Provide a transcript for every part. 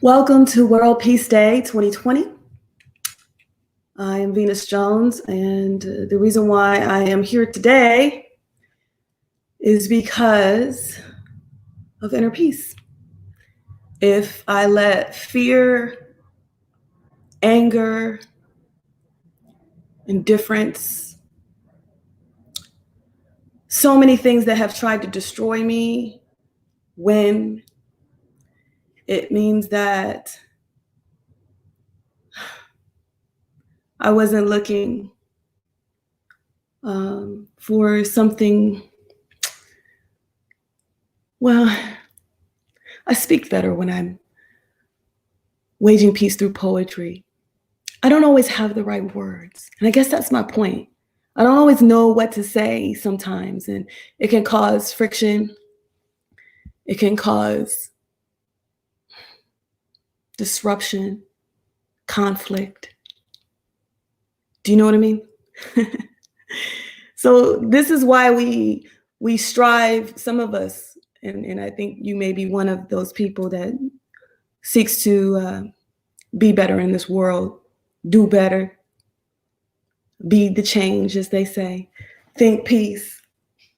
Welcome to World Peace Day 2020. I am Venus Jones, and the reason why I am here today is because of inner peace. If I let fear, anger, indifference, so many things that have tried to destroy me win, it means that I wasn't looking for something. Well, I speak better when I'm waging peace through poetry. I don't always have the right words. And I guess that's my point. I don't always know what to say sometimes, and it can cause friction. It can cause disruption, conflict. Do you know what I mean? So this is why we strive, some of us, and I think you may be one of those people that seeks to be better in this world, do better, be the change, as they say, think peace,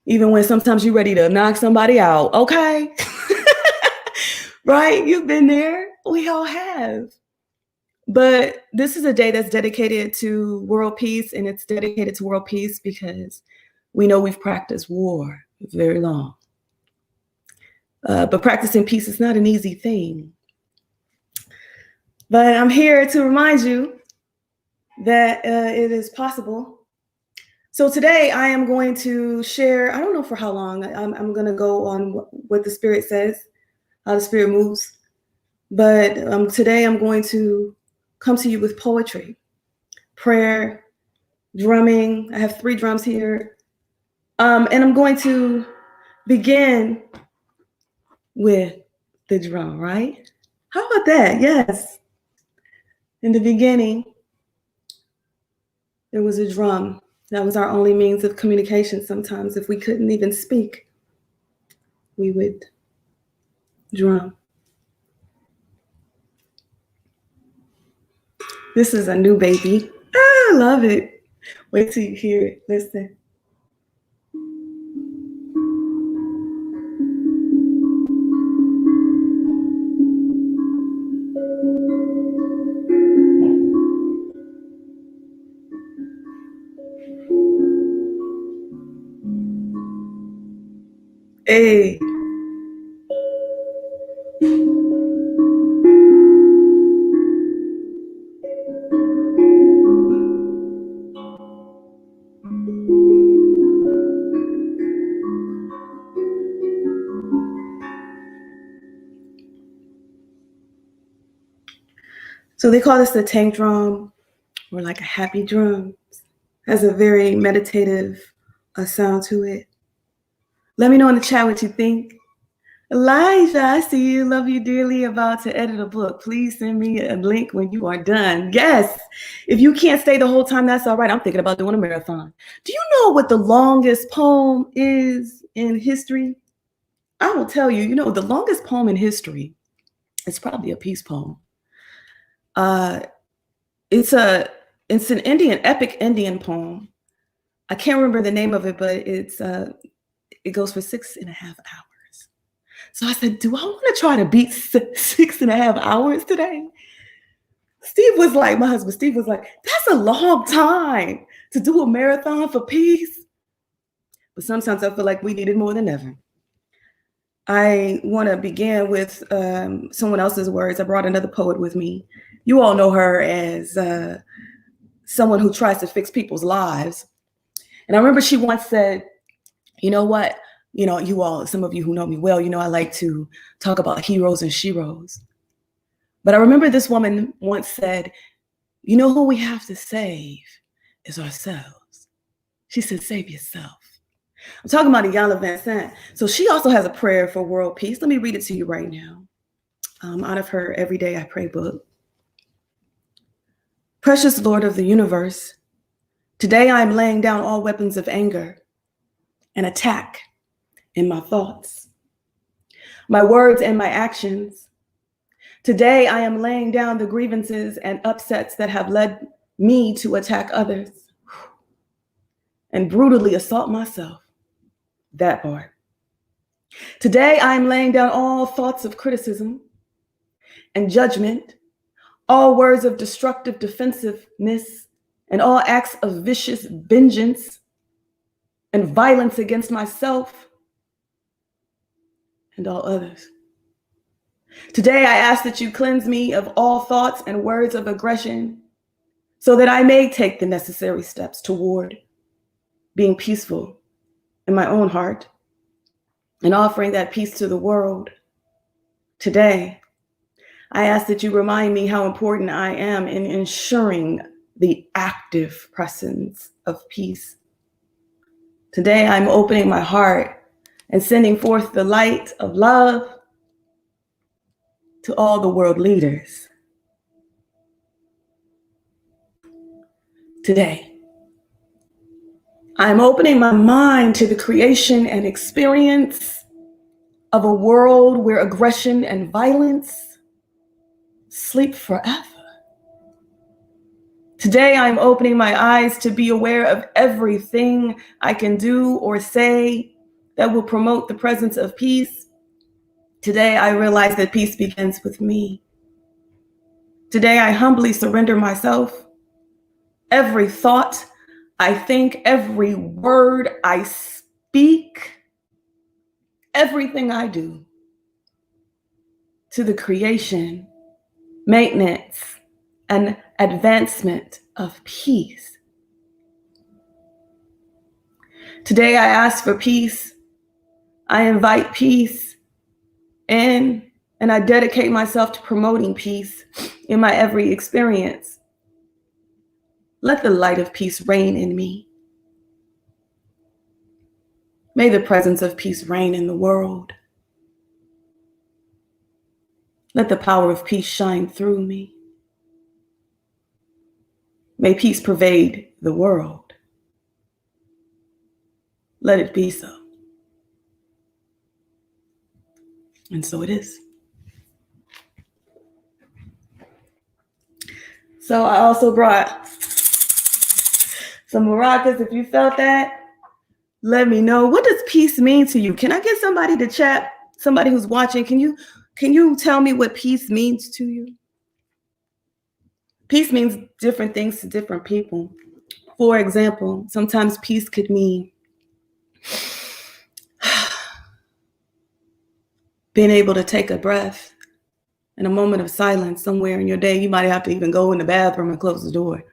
even when sometimes you're ready to knock somebody out, okay? Right? You've been there. We all have. But this is a day that's dedicated to world peace, and it's dedicated to world peace because we know we've practiced war very long. But practicing peace is not an easy thing. But I'm here to remind you that it is possible. So today I am going to share, I don't know for how long, I'm going to go on what the Spirit says, how the Spirit moves. But today I'm going to come to you with poetry, prayer, drumming. I have 3 drums here. And I'm going to begin with the drum, right? How about that? Yes. In the beginning, there was a drum. That was our only means of communication sometimes. If we couldn't even speak, we would drum. This is a new baby. I love it. Wait till you hear it. Listen. Hey. So they call this the tank drum, or like a happy drum. Has a very meditative sound to it. Let me know in the chat what you think. Elijah, I see you. Love you dearly. About to edit a book. Please send me a link when you are done. Yes. If you can't stay the whole time, that's all right. I'm thinking about doing a marathon. Do you know what the longest poem is in history? I will tell you, the longest poem in history is probably a peace poem. It's an epic Indian poem. I can't remember the name of it, but it goes for 6.5 hours. So I said, do I want to try to beat 6.5 hours today? My husband Steve was like, that's a long time to do a marathon for peace. But sometimes I feel like we need it more than ever. I want to begin with someone else's words. I brought another poet with me. You all know her as someone who tries to fix people's lives. And I remember she once said, you know what? You all, some of you who know me well, I like to talk about heroes and sheroes. But I remember this woman once said, who we have to save is ourselves. She said, save yourself. I'm talking about Iyanla Vanzant. So she also has a prayer for world peace. Let me read it to you right now. Out of her Every Day I Pray book. Precious Lord of the universe, today I am laying down all weapons of anger and attack in my thoughts, my words and my actions. Today, I am laying down the grievances and upsets that have led me to attack others and brutally assault myself. That part. Today, I am laying down all thoughts of criticism and judgment, all words of destructive defensiveness, and all acts of vicious vengeance and violence against myself and all others. Today, I ask that you cleanse me of all thoughts and words of aggression so that I may take the necessary steps toward being peaceful in my own heart and offering that peace to the world. Today, I ask that you remind me how important I am in ensuring the active presence of peace. Today, I'm opening my heart and sending forth the light of love to all the world leaders. Today, I'm opening my mind to the creation and experience of a world where aggression and violence sleep forever. Today, I'm opening my eyes to be aware of everything I can do or say that will promote the presence of peace. Today, I realize that peace begins with me. Today, I humbly surrender myself, every thought I think, every word I speak, everything I do, to the creation, maintenance, and advancement of peace. Today, I ask for peace. I invite peace in, and I dedicate myself to promoting peace in my every experience. Let the light of peace reign in me. May the presence of peace reign in the world. Let the power of peace shine through me. May peace pervade the world. Let it be so. And so it is. So I also brought some maracas. If you felt that, let me know. What does peace mean to you? Can I get somebody to chat? Somebody who's watching, can you tell me what peace means to you? Peace means different things to different people. For example, sometimes peace could mean being able to take a breath in a moment of silence somewhere in your day. You might have to even go in the bathroom and close the door.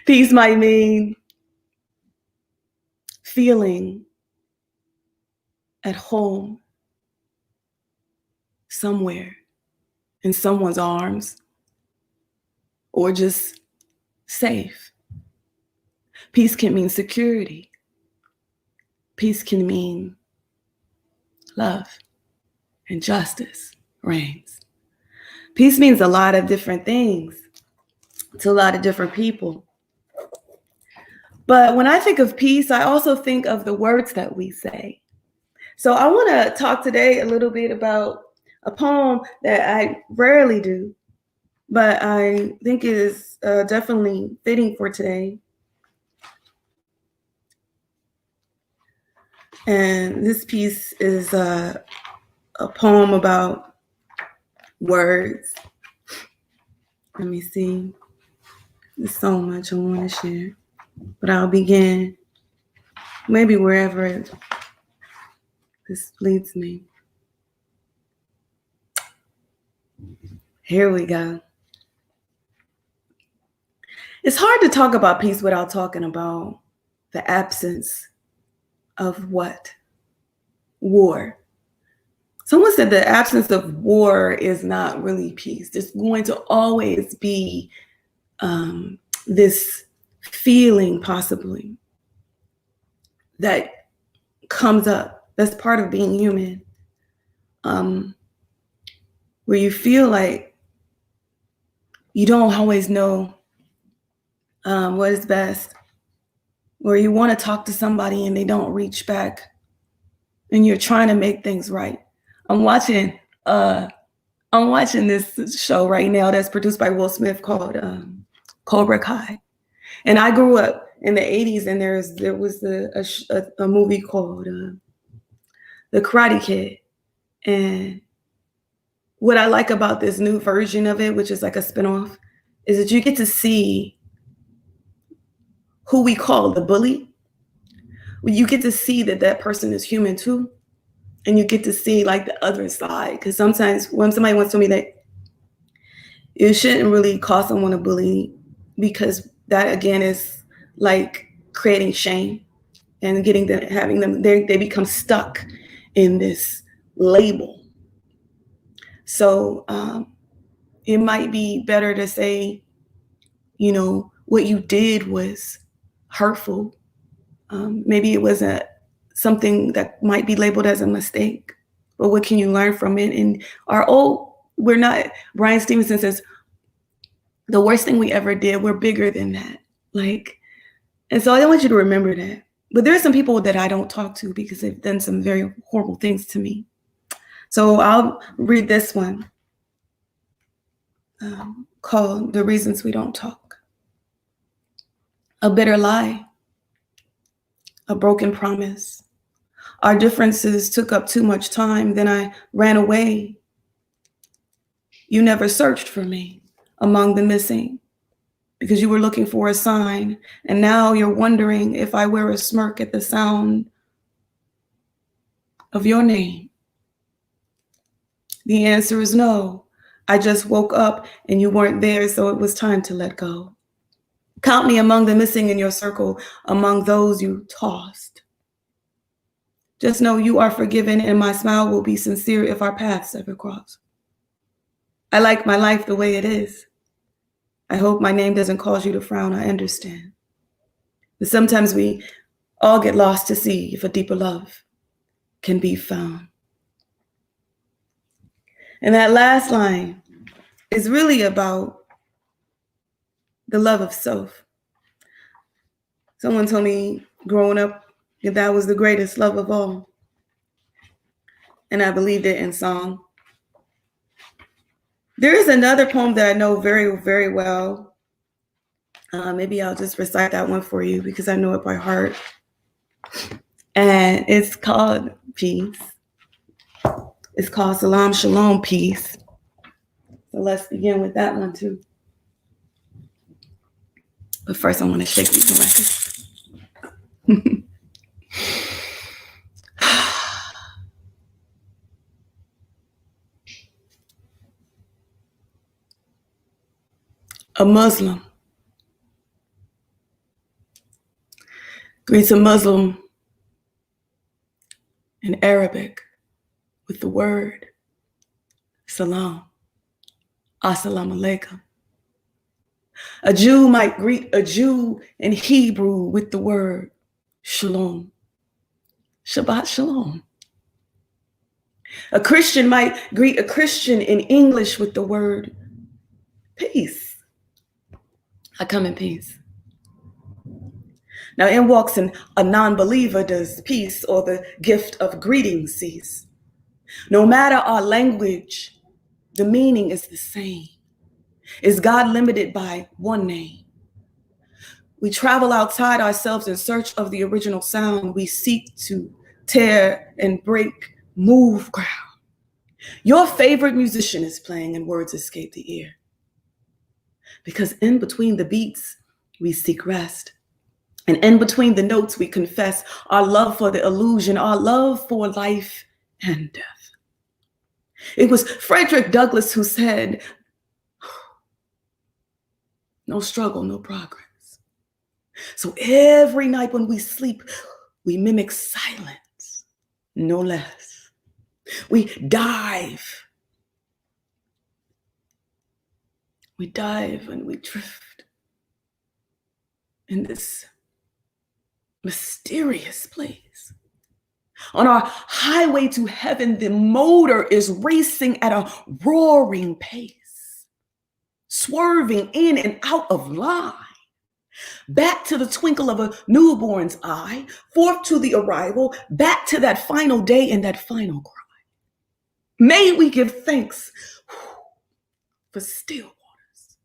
Peace might mean feeling at home somewhere in someone's arms or just safe. Peace can mean security. Peace can mean love and justice reigns. Peace means a lot of different things to a lot of different people. But when I think of peace, I also think of the words that we say. So I want to talk today a little bit about a poem that I rarely do, but I think is definitely fitting for today. And this piece is a poem about words. Let me see. There's so much I want to share, but I'll begin maybe wherever this leads me. Here we go. It's hard to talk about peace without talking about the absence of what? War. Someone said the absence of war is not really peace. There's going to always be this feeling possibly that comes up. That's part of being human. Where you feel like you don't always know what is best, where you want to talk to somebody and they don't reach back and you're trying to make things right. I'm watching I'm watching this show right now that's produced by Will Smith called Cobra Kai. And I grew up in the 80s, and there was a movie called The Karate Kid. And what I like about this new version of it, which is like a spinoff, is that you get to see who we call the bully. You get to see that person is human too. And you get to see like the other side. Because sometimes when somebody wants to tell me that you shouldn't really call someone a bully, because that again is like creating shame and having them, they become stuck in this label. So it might be better to say, what you did was hurtful. Maybe it was something that might be labeled as a mistake, but what can you learn from it? And Brian Stevenson says, the worst thing we ever did, we're bigger than that. And so I want you to remember that. But there are some people that I don't talk to because they've done some very horrible things to me. So I'll read this one called The Reasons We Don't Talk. A bitter lie, a broken promise. Our differences took up too much time, then I ran away. You never searched for me among the missing because you were looking for a sign, and now you're wondering if I wear a smirk at the sound of your name. The answer is no. I just woke up and you weren't there, so it was time to let go. Count me among the missing in your circle, among those you tossed. Just know you are forgiven, and my smile will be sincere if our paths ever cross. I like my life the way it is. I hope my name doesn't cause you to frown. I understand. But sometimes we all get lost to see if a deeper love can be found. And that last line is really about the love of self. Someone told me growing up that was the greatest love of all. And I believed it in song. There is another poem that I know very, very well. Maybe I'll just recite that one for you because I know it by heart. And it's called Peace. It's called Salam Shalom, Peace. So let's begin with that one too. But first I want to shake these records. A Muslim greets a Muslim in Arabic with the word salam, assalamu alaikum. A Jew might greet a Jew in Hebrew with the word shalom, Shabbat shalom. A Christian might greet a Christian in English with the word peace. I come in peace. Now in walks a non-believer, does peace or the gift of greeting cease? No matter our language, the meaning is the same. Is God limited by one name? We travel outside ourselves in search of the original sound. We seek to tear and break, move ground. Your favorite musician is playing and words escape the ear. Because in between the beats, we seek rest. And in between the notes, we confess our love for the illusion, our love for life and death. It was Frederick Douglass who said, no struggle, no progress. So every night when we sleep, we mimic silence, no less. We dive. We dive and we drift in this mysterious place. On our highway to heaven, the motor is racing at a roaring pace, swerving in and out of line, back to the twinkle of a newborn's eye, forth to the arrival, back to that final day and that final cry. May we give thanks for still waters.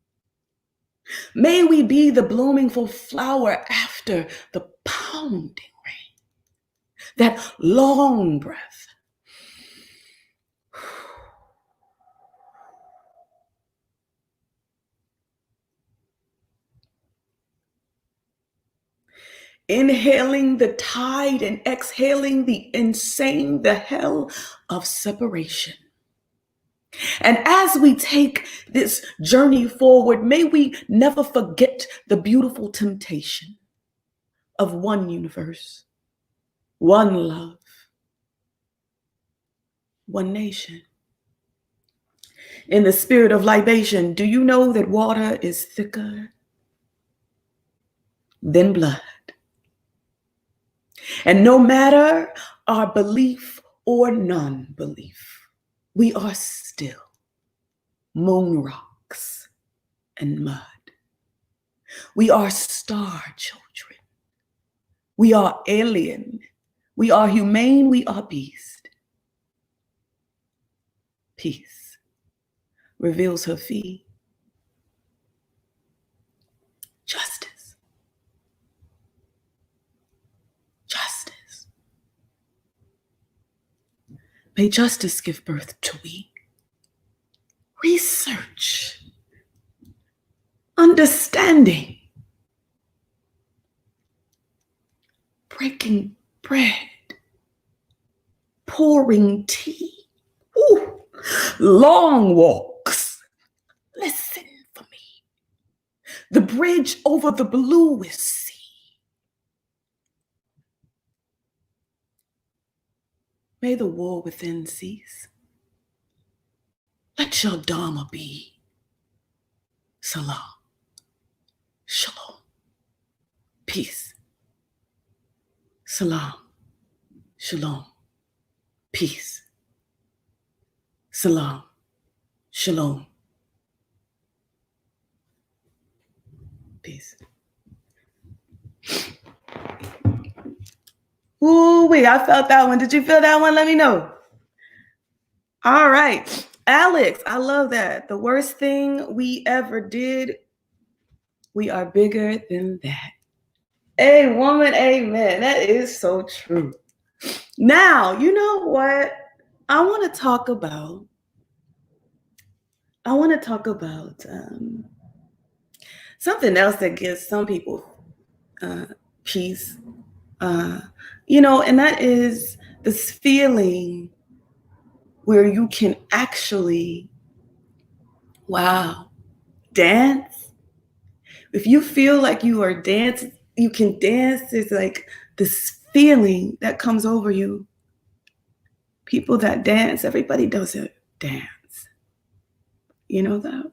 May we be the blooming full flower after the pounding rain, that long breath. Inhaling the tide and exhaling the insane, the hell of separation. And as we take this journey forward, may we never forget the beautiful temptation of one universe, one love, one nation. In the spirit of libation, do you know that water is thicker than blood? And no matter our belief or non-belief, we are still moon rocks and mud. We are star children. We are alien. We are humane. We are beast. Peace reveals her fee. Justice. Justice. May justice give birth to we. Research. Understanding. Breaking bread. Pouring tea. Ooh. Long walks. Listen for me. The bridge over the bluest sea. May the war within cease. Let your Dharma be. Salam. Shalom. Peace. Salam. Shalom. Peace. Salam. Shalom. Peace. Ooh, wait, I felt that one. Did you feel that one? Let me know. All right. Alex, I love that. The worst thing we ever did, we are bigger than that. Hey, woman, amen. That is so true. Now, you know what? I want to talk about something else that gives some people peace. And that is this feeling where you can actually, dance. If you feel like you are dancing, you can dance. There's like this feeling that comes over you. People that dance, everybody doesn't dance. You know that?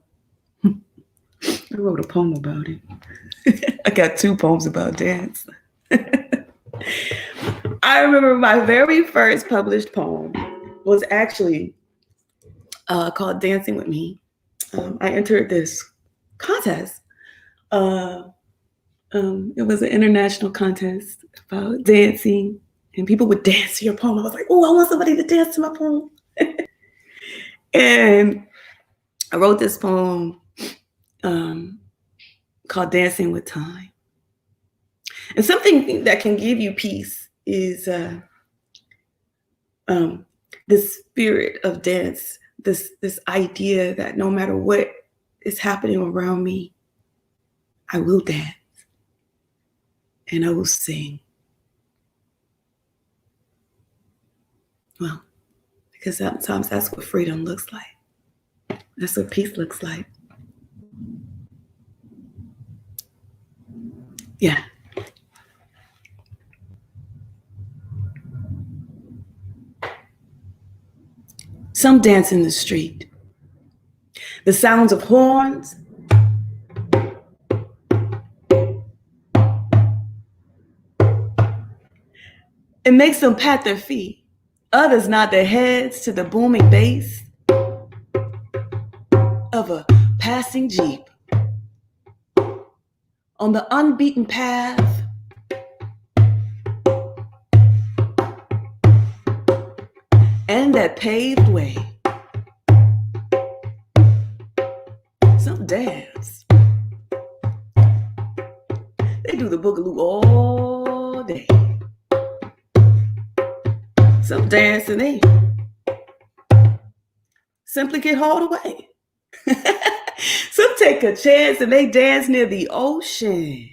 I wrote a poem about it. I got 2 poems about dance. I remember my very first published poem was actually called Dancing With Me. I entered this contest. It was an international contest about dancing, and people would dance to your poem. I was like, oh, I want somebody to dance to my poem. And I wrote this poem called Dancing with Time. And something that can give you peace is the spirit of dance, this idea that no matter what is happening around me, I will dance and I will sing. Well, because sometimes that's what freedom looks like. That's what peace looks like. Yeah. Some dance in the street. The sounds of horns. It makes them pat their feet. Others nod their heads to the booming bass of a passing Jeep. On the unbeaten path, and that paved way. dance. They do the boogaloo all day. Some dance and they simply get hauled away. Some take a chance and they dance near the ocean.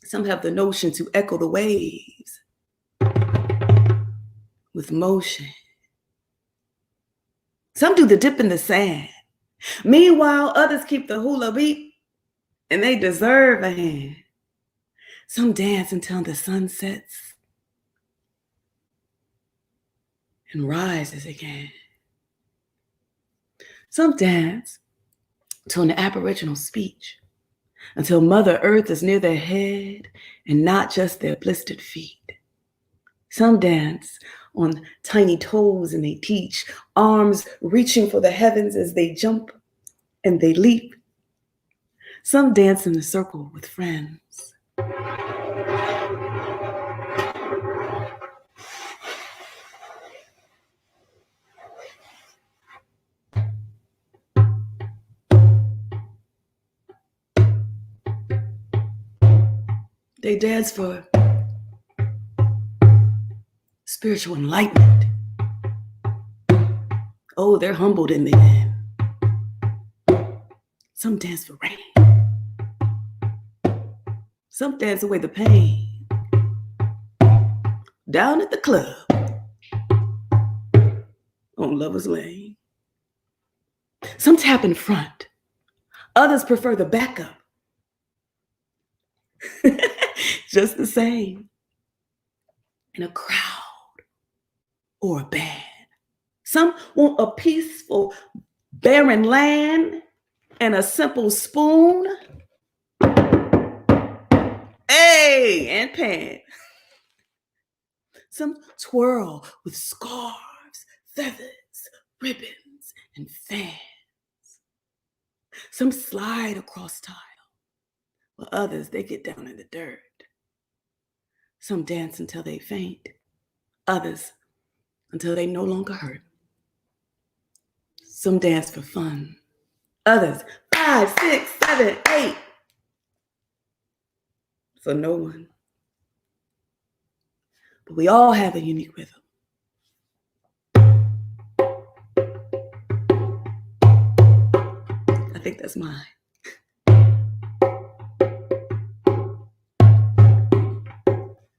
Some have the notion to echo the waves with motion. Some do the dip in the sand. Meanwhile, others keep the hula beat and they deserve a hand. Some dance until the sun sets and rises again. Some dance to an Aboriginal speech until Mother Earth is near their head and not just their blistered feet. Some dance on tiny toes and they teach, arms reaching for the heavens as they jump and they leap. Some dance in a circle with friends. They dance for spiritual enlightenment. Oh, they're humbled in the end. Some dance for rain. Some dance away the pain. Down at the club on Lover's Lane. Some tap in front. Others prefer the backup. Just the same. In a crowd or a band. Some want a peaceful, barren land and a simple spoon. Hey, and pan. Some twirl with scarves, feathers, ribbons, and fans. Some slide across tile, while others, they get down in the dirt. Some dance until they faint, others until they no longer hurt. Some dance for fun, others 5, 6, 7, 8. For no one. But we all have a unique rhythm. I think that's mine.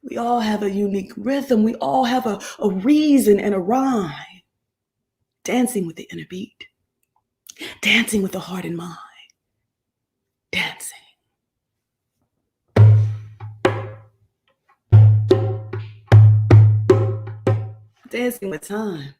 We all have a unique rhythm. We all have a reason and a rhyme. Dancing with the inner beat. Dancing with the heart and mind. Dancing. Dancing with time.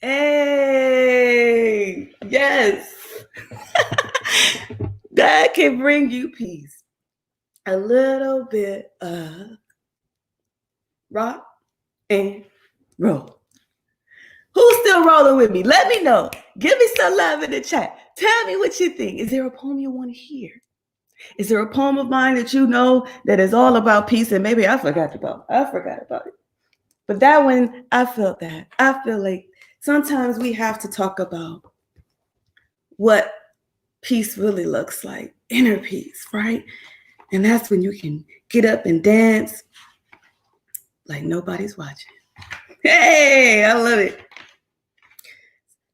Hey, yes. That can bring you peace. A little bit of rock and roll. Who's still rolling with me? Let me know. Give me some love in the chat. Tell me what you think. Is there a poem you want to hear? Is there a poem of mine that you know that is all about peace and maybe I forgot about it. But that one, I felt that. I feel like sometimes we have to talk about what peace really looks like, inner peace, right? And that's when you can get up and dance like nobody's watching. Hey, I love it.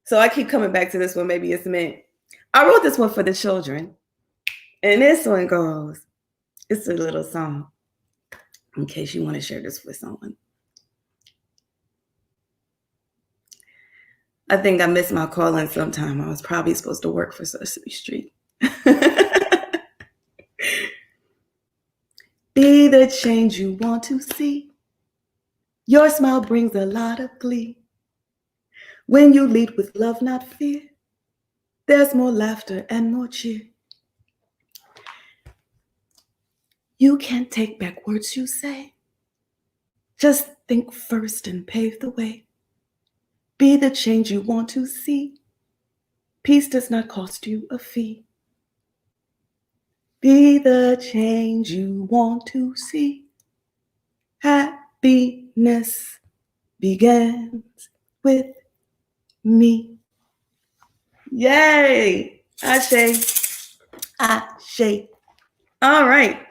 So I keep coming back to this one. Maybe it's meant. I wrote this one for the children. And this one goes, it's a little song in case you want to share this with someone. I think I missed my calling sometime. I was probably supposed to work for Sesame Street. Be the change you want to see. Your smile brings a lot of glee. When you lead with love, not fear, there's more laughter and more cheer. You can't take back words you say. Just think first and pave the way. Be the change you want to see. Peace does not cost you a fee. Be the change you want to see. Happiness begins with me. Yay! Ashe. Ashe. All right.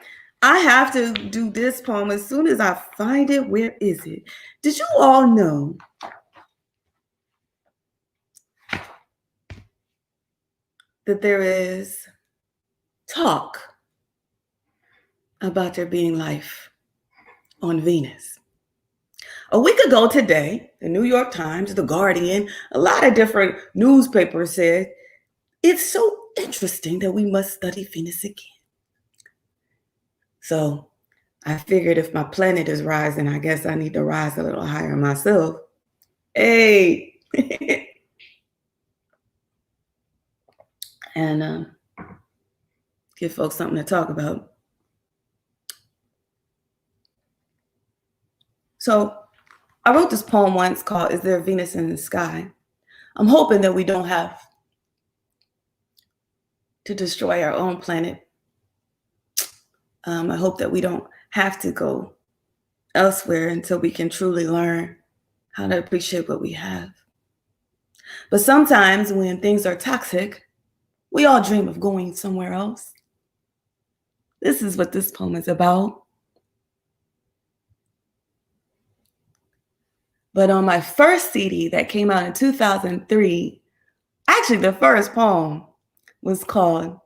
I have to do this poem as soon as I find it. Where is it? Did you all know that there is talk about there being life on Venus? A week ago today, the New York Times, The Guardian, a lot of different newspapers said, it's so interesting that we must study Venus again. So I figured if my planet is rising, I guess I need to rise a little higher myself. Hey. And give folks something to talk about. So I wrote this poem once called Is There Venus in the Sky? I'm hoping that we don't have to destroy our own planet. I hope that we don't have to go elsewhere until we can truly learn how to appreciate what we have. But sometimes when things are toxic, we all dream of going somewhere else. This is what this poem is about. But on my first CD that came out in 2003, actually the first poem was called,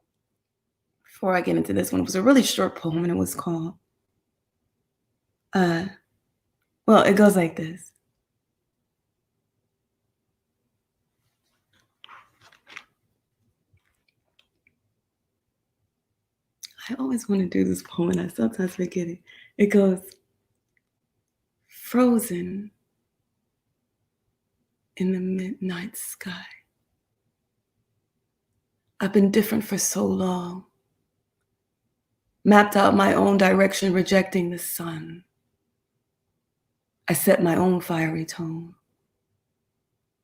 before I get into this one, it was a really short poem and it was called, well, it goes like this. I always want to do this poem and I sometimes forget it. It goes, frozen in the midnight sky. I've been different for so long. Mapped out my own direction, rejecting the sun. I set my own fiery tone.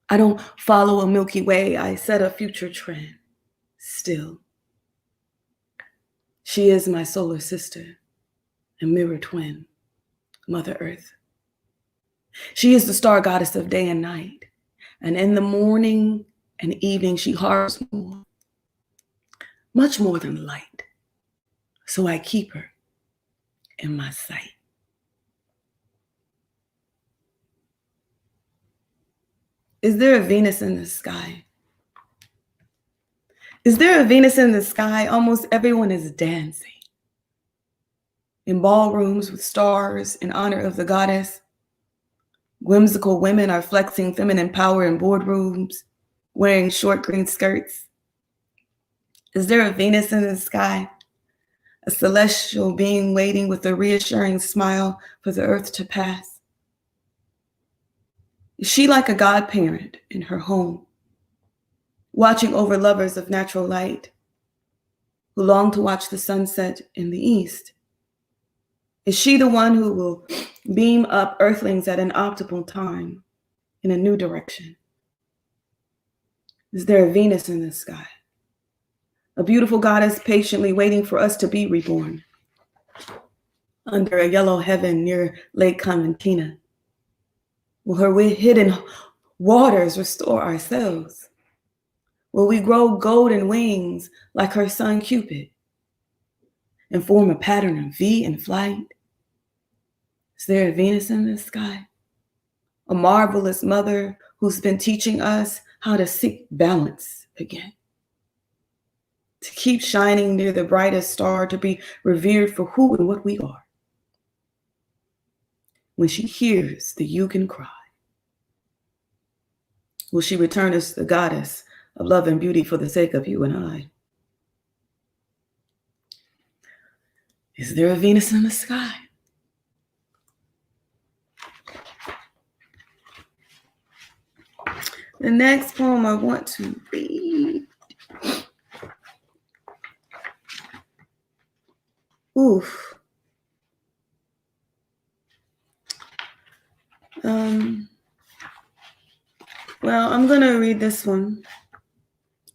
I don't follow a Milky Way, I set a future trend. Still, she is my solar sister and mirror twin, Mother Earth. She is the star goddess of day and night, and in the morning and evening she harbors more, much more than light. So I keep her in my sight. Is there a Venus in the sky? Is there a Venus in the sky? Almost everyone is dancing in ballrooms with stars in honor of the goddess. Whimsical women are flexing feminine power in boardrooms, wearing short green skirts. Is there a Venus in the sky? A celestial being waiting with a reassuring smile for the earth to pass? Is she like a godparent in her home, watching over lovers of natural light who long to watch the sunset in the east? Is she the one who will beam up earthlings at an optimal time in a new direction? Is there a Venus in the sky? A beautiful goddess patiently waiting for us to be reborn under a yellow heaven near Lake Conventina. Will her hidden waters restore our cells? Will we grow golden wings like her son Cupid and form a pattern of V in flight? Is there a Venus in the sky? A marvelous mother who's been teaching us how to seek balance again, to keep shining near the brightest star, to be revered for who and what we are. When she hears the Yugen cry, will she return us the goddess of love and beauty for the sake of you and I? Is there a Venus in the sky? The next poem I want to read. Oof. Well, I'm going to read this one.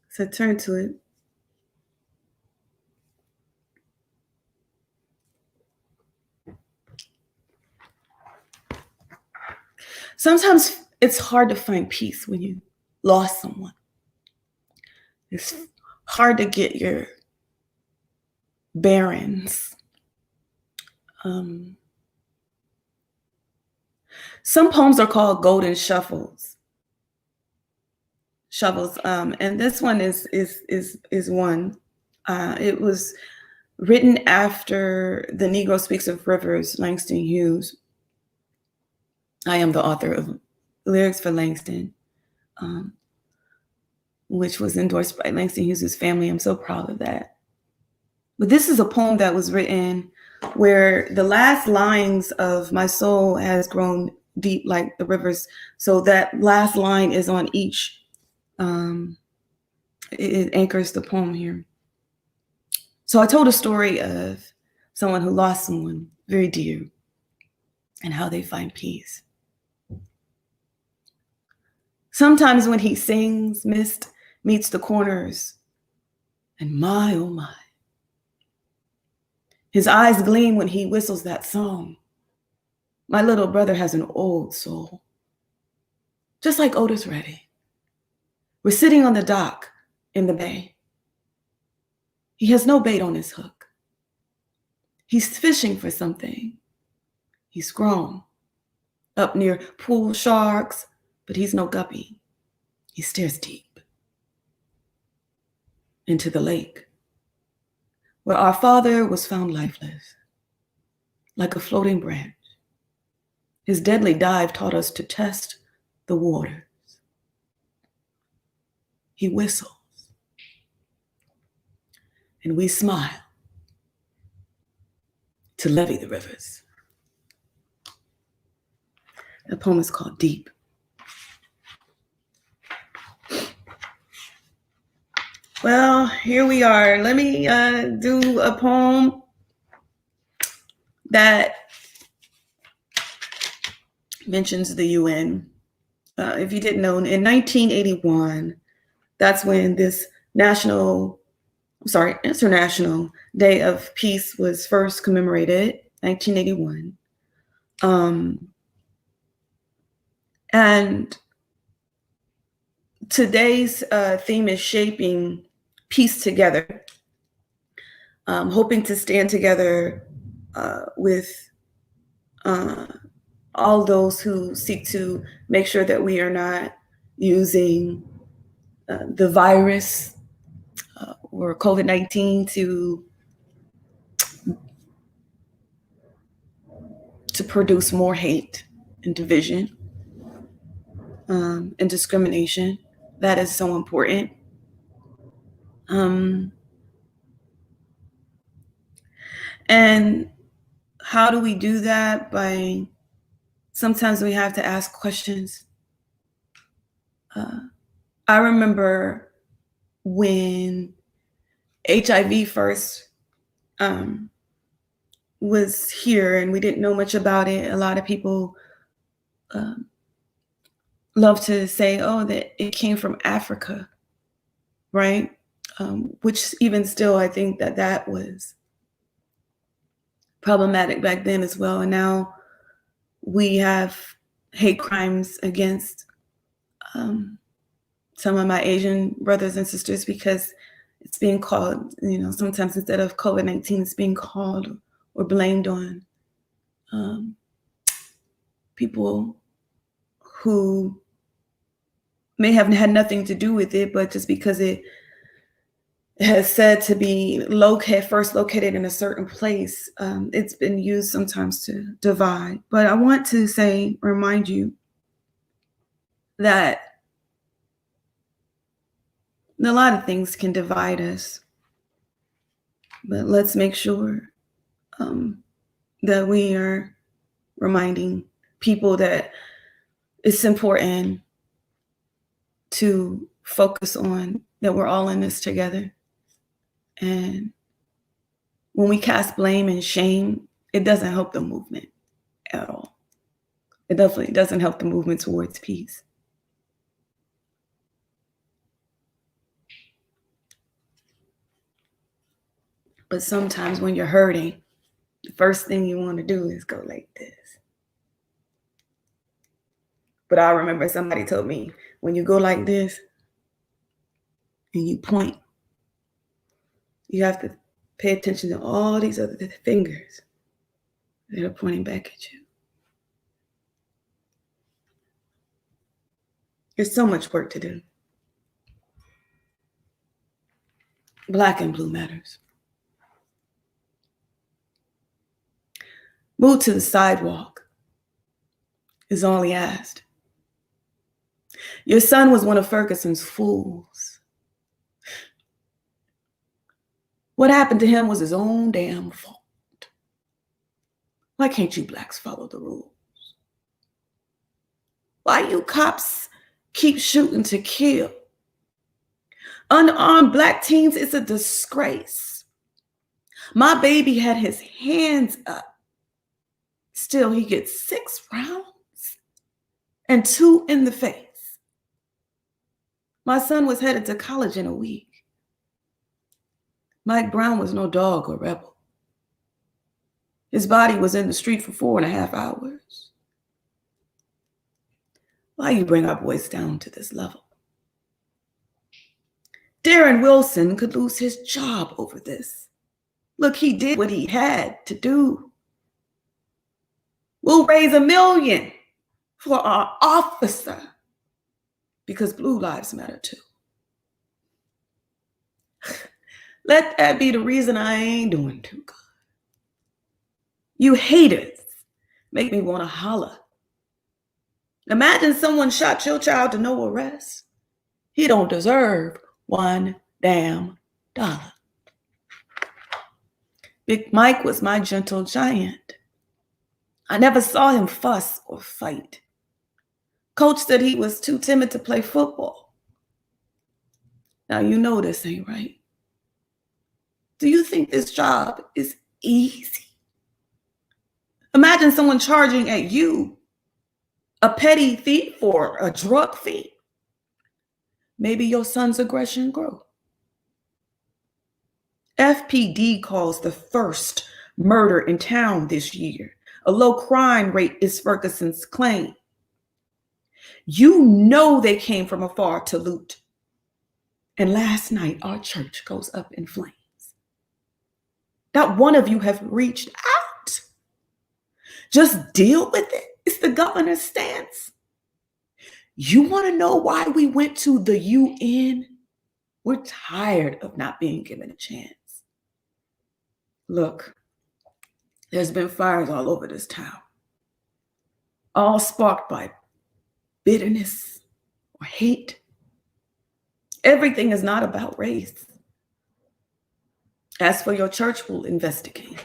So turn to it. Sometimes it's hard to find peace when you lost someone. It's hard to get your bearings. Some poems are called golden shovels. And this one is one. It was written after The Negro Speaks of Rivers, Langston Hughes. I am the author of lyrics for Langston, which was endorsed by Langston Hughes' family. I'm so proud of that. But this is a poem that was written where the last lines of "My soul has grown deep like the rivers." So that last line is on each. It anchors the poem here. So I told a story of someone who lost someone very dear and how they find peace. Sometimes when he sings, mist meets the corners, and my, oh my. His eyes gleam when he whistles that song. My little brother has an old soul, just like Otis Redding. We're sitting on the dock in the bay. He has no bait on his hook. He's fishing for something. He's grown up near pool sharks, but he's no guppy. He stares deep into the lake where our father was found lifeless, like a floating branch. His deadly dive taught us to test the waters. He whistles, and we smile to levee the rivers. The poem is called Deep. Well, here we are. Let me do a poem that mentions the UN. If you didn't know, in 1981, that's when this International Day of Peace was first commemorated, 1981. And today's theme is shaping peace together, hoping to stand together with all those who seek to make sure that we are not using the virus or COVID-19 to produce more hate and division and discrimination. That is so important. And how do we do that? By sometimes we have to ask questions. I remember when HIV first was here and we didn't know much about it. A lot of people love to say, oh, that it came from Africa, right? Which even still, I think that was problematic back then as well. And now we have hate crimes against some of my Asian brothers and sisters because it's being called, sometimes instead of COVID-19, it's being called or blamed on people who may have had nothing to do with it, but just because it has said to be first located in a certain place, it's been used sometimes to divide. But I want to remind you that a lot of things can divide us, but let's make sure that we are reminding people that it's important to focus on that we're all in this together. And when we cast blame and shame, it doesn't help the movement at all. It definitely doesn't help the movement towards peace. But sometimes when you're hurting, the first thing you want to do is go like this. But I remember somebody told me, when you go like this and you point, you have to pay attention to all these other fingers that are pointing back at you. There's so much work to do. Black and blue matters. Move to the sidewalk is all he asked. Your son was one of Ferguson's fools. What happened to him was his own damn fault. Why can't you blacks follow the rules? Why you cops keep shooting to kill? Unarmed black teens is a disgrace. My baby had his hands up. Still, he gets 6 rounds and 2 in the face. My son was headed to college in a week. Mike Brown was no dog or rebel. His body was in the street for 4.5 hours. Why you bring our boys down to this level? Darren Wilson could lose his job over this. Look, he did what he had to do. We'll raise $1 million for our officer because blue lives matter too. Let that be the reason I ain't doing too good. You haters make me want to holler. Imagine someone shot your child to no arrest. He don't deserve $1 damn. Big Mike was my gentle giant. I never saw him fuss or fight. Coach said he was too timid to play football. Now you know this ain't right. Do you think this job is easy? Imagine someone charging at you, a petty thief or a drug thief. Maybe your son's aggression grow. FPD calls the first murder in town this year. A low crime rate is Ferguson's claim. You know they came from afar to loot. And last night, our church goes up in flames. Not one of you have reached out. Just deal with it. It's the governor's stance. You want to know why we went to the UN? We're tired of not being given a chance. Look, there's been fires all over this town, all sparked by bitterness or hate. Everything is not about race. As for your church, we'll investigate.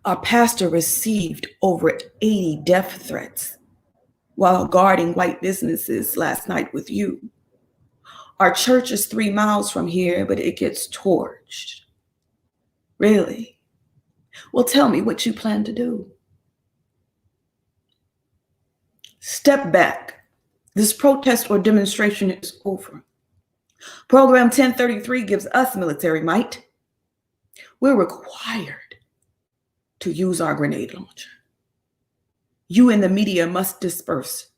Our pastor received over 80 death threats while guarding white businesses last night with you. Our church is 3 miles from here, but it gets torched. Really? Well, tell me what you plan to do. Step back. This protest or demonstration is over. Program 1033 gives us military might. We're required to use our grenade launcher. You and the media must disperse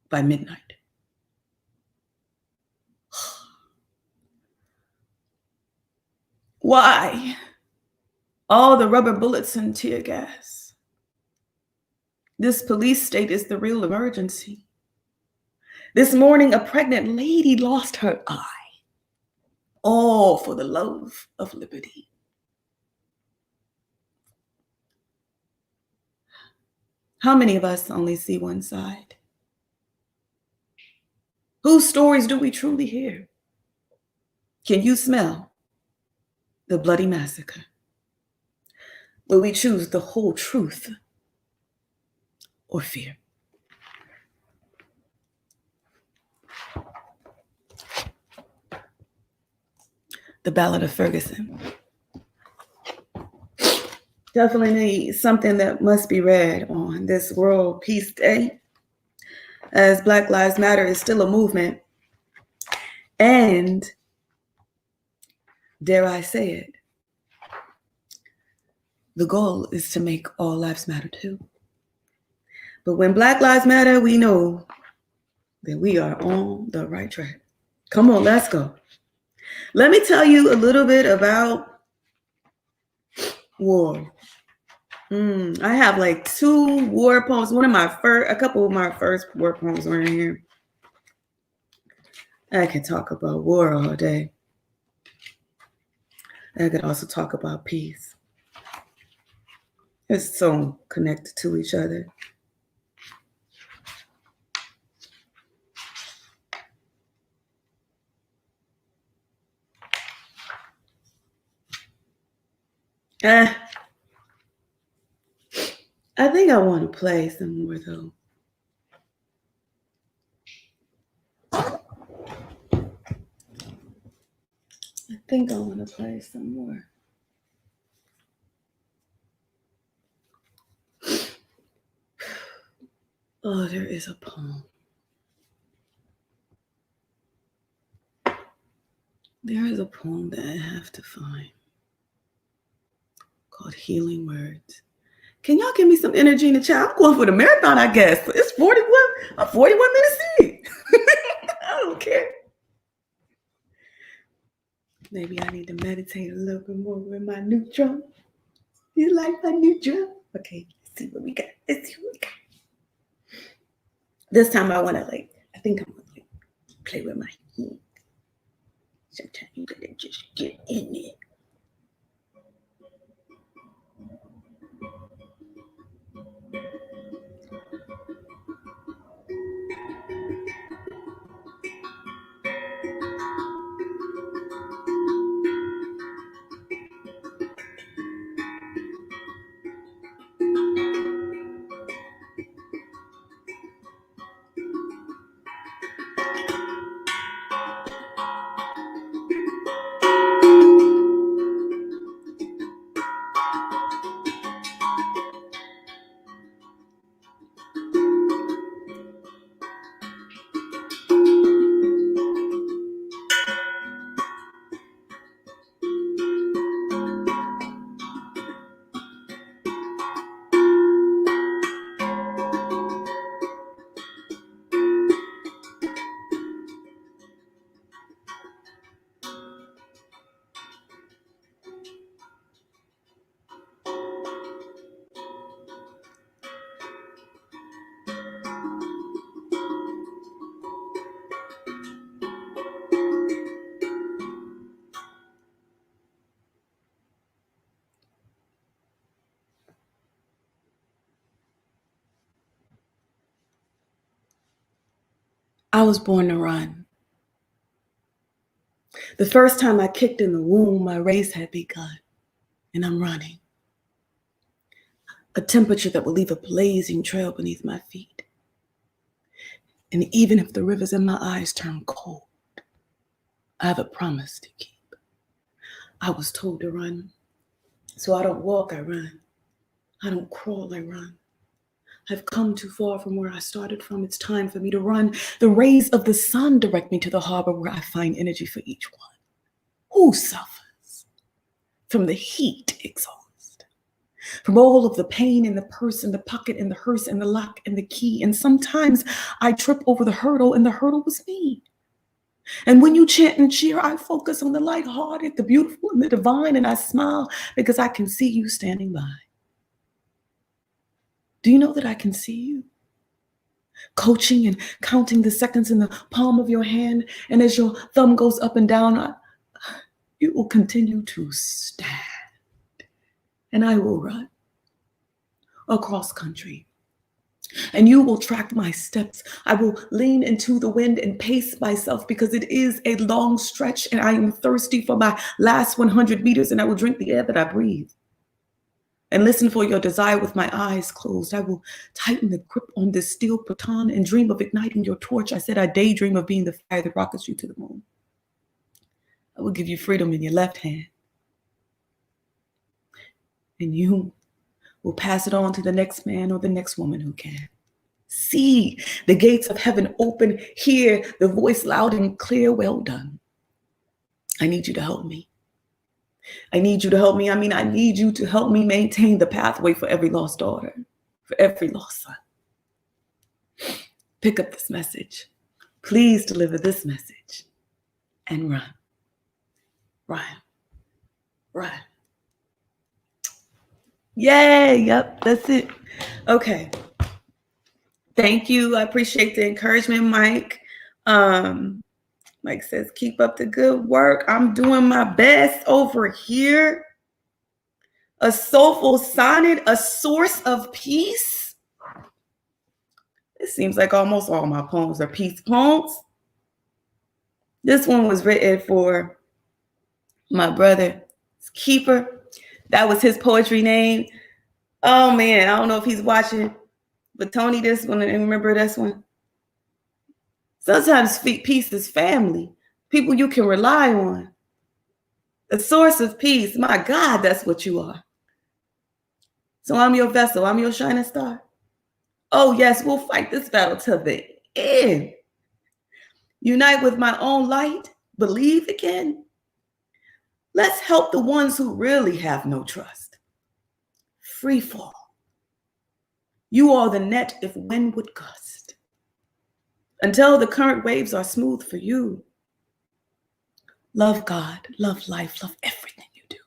by midnight. Why? All the rubber bullets and tear gas. This police state is the real emergency. This morning, a pregnant lady lost her eye. All for the love of liberty. How many of us only see one side? Whose stories do we truly hear? Can you smell the bloody massacre? Will we choose the whole truth or fear? The Ballad of Ferguson. Definitely need something that must be read on this World Peace Day, as Black Lives Matter is still a movement. And dare I say it, the goal is to make all lives matter too. But when Black Lives Matter, we know that we are on the right track. Come on, let's go. Let me tell you a little bit about war. I have like 2 war poems. A couple of my first war poems are in here. I could talk about war all day. I could also talk about peace. It's so connected to each other. I think I want to play some more though. I think I want to play some more. Oh, there is a poem. There is a poem that I have to find called Healing Words. Can y'all give me some energy in the chat? I'm going for the marathon, I guess. It's 41. I'm 41 minutes in. I don't care. Maybe I need to meditate a little bit more with my new drum. You like my new drum? Okay, let's see what we got. This time I want to I think I'm going to play with my hand. Sometimes you gotta just get in it. I was born to run. The first time I kicked in the womb, my race had begun, and I'm running. A temperature that will leave a blazing trail beneath my feet. And even if the rivers in my eyes turn cold, I have a promise to keep. I was told to run, so I don't walk, I run. I don't crawl, I run. I've come too far from where I started from. It's time for me to run. The rays of the sun direct me to the harbor where I find energy for each one. Who suffers from the heat exhaust? From all of the pain in the purse and the pocket and the hearse and the lock and the key. And sometimes I trip over the hurdle and the hurdle was me. And when you chant and cheer, I focus on the lighthearted, the beautiful, and the divine, and I smile because I can see you standing by. Do you know that I can see you? Coaching and counting the seconds in the palm of your hand, and as your thumb goes up and down, you will continue to stand, and I will run across country. And you will track my steps. I will lean into the wind and pace myself because it is a long stretch and I am thirsty for my last 100 meters, and I will drink the air that I breathe and listen for your desire with my eyes closed. I will tighten the grip on this steel baton and dream of igniting your torch. I said I daydream of being the fire that rockets you to the moon. I will give you freedom in your left hand, and you will pass it on to the next man or the next woman who can. See the gates of heaven open, hear the voice loud and clear, well done. I need you to help me. I need you to help me. I need you to help me maintain the pathway for every lost daughter, for every lost son. Pick up this message. Please deliver this message and run. Run. Run. Yay. Yep, that's it. Okay. Thank you. I appreciate the encouragement, Mike. Mike says, keep up the good work. I'm doing my best over here. A soulful sonnet, a source of peace. It seems like almost all my poems are peace poems. This one was written for my brother's keeper. That was his poetry name. Oh man, I don't know if he's watching, but Tony, this one, and remember this one. Sometimes peace is family, people you can rely on. The source of peace. My God, that's what you are. So I'm your vessel. I'm your shining star. Oh yes, we'll fight this battle to the end. Unite with my own light. Believe again. Let's help the ones who really have no trust. Free fall. You are the net if wind would gust. Until the current waves are smooth for you. Love God, love life, love everything you do.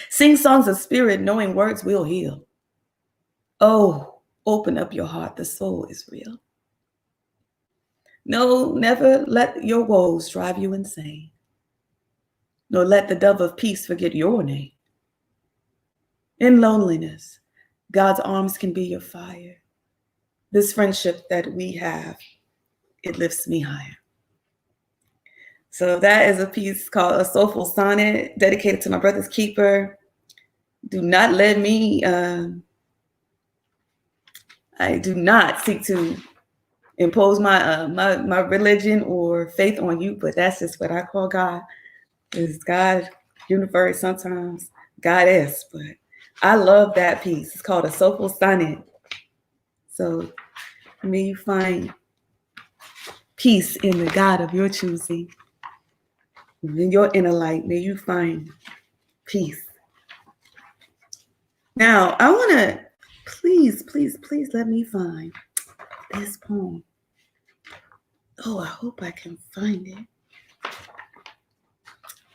Sing songs of spirit, knowing words will heal. Oh, open up your heart, the soul is real. No, never let your woes drive you insane. Nor let the dove of peace forget your name. In loneliness, God's arms can be your fire. This friendship that we have, it lifts me higher. So that is a piece called A Soulful Sonnet, dedicated to my brother's keeper. Do not let me, I do not seek to impose my religion or faith on you, but that's just what I call God. Is God, universe, sometimes goddess, but I love that piece. It's called A Soulful Sonnet. So may you find peace in the God of your choosing. In your inner light, may you find peace. Now, I want to, please let me find this poem. Oh, I hope I can find it.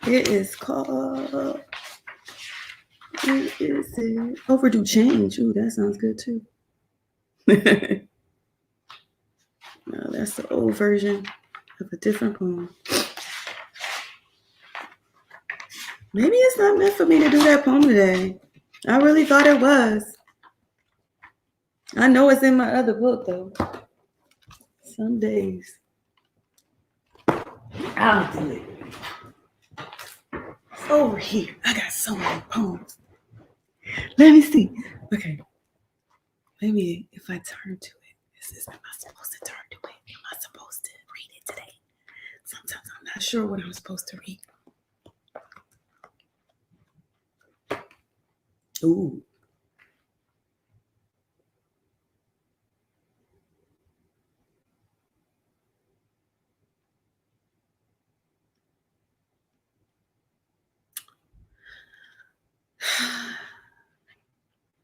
It is called, what is it? Overdue Change. Ooh, that sounds good too. No, that's the old version of a different poem. Maybe it's not meant for me to do that poem today. I really thought it was. I know it's in my other book though. Some days I'll do it. It's over here. I got so many poems. Let me see. Okay. Maybe if I turn to it. Am I supposed to turn to it? Am I supposed to read it today? Sometimes I'm not sure what I'm supposed to read. Ooh.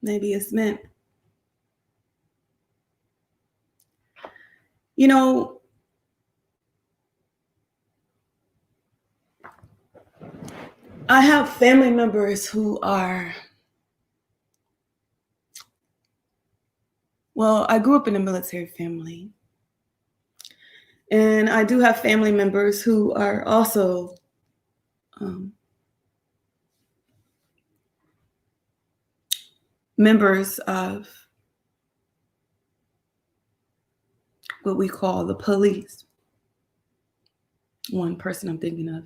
Maybe it's meant. You know, I have family members who are, well, I grew up in a military family. And I do have family members who are also members of what we call the police. One person I'm thinking of.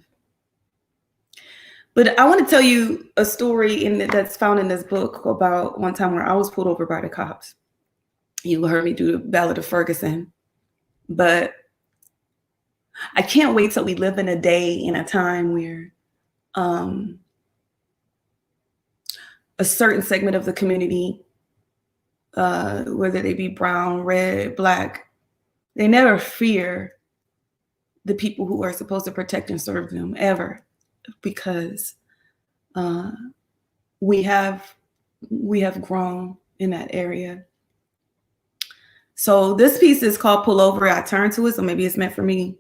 But I want to tell you a story that's found in this book about one time where I was pulled over by the cops. You heard me do the Ballad of Ferguson. But I can't wait till we live in a day, in a time where a certain segment of the community, whether they be brown, red, black, they never fear the people who are supposed to protect and serve them ever, because we have grown in that area. So this piece is called Pull Over. I turned to it, so maybe it's meant for me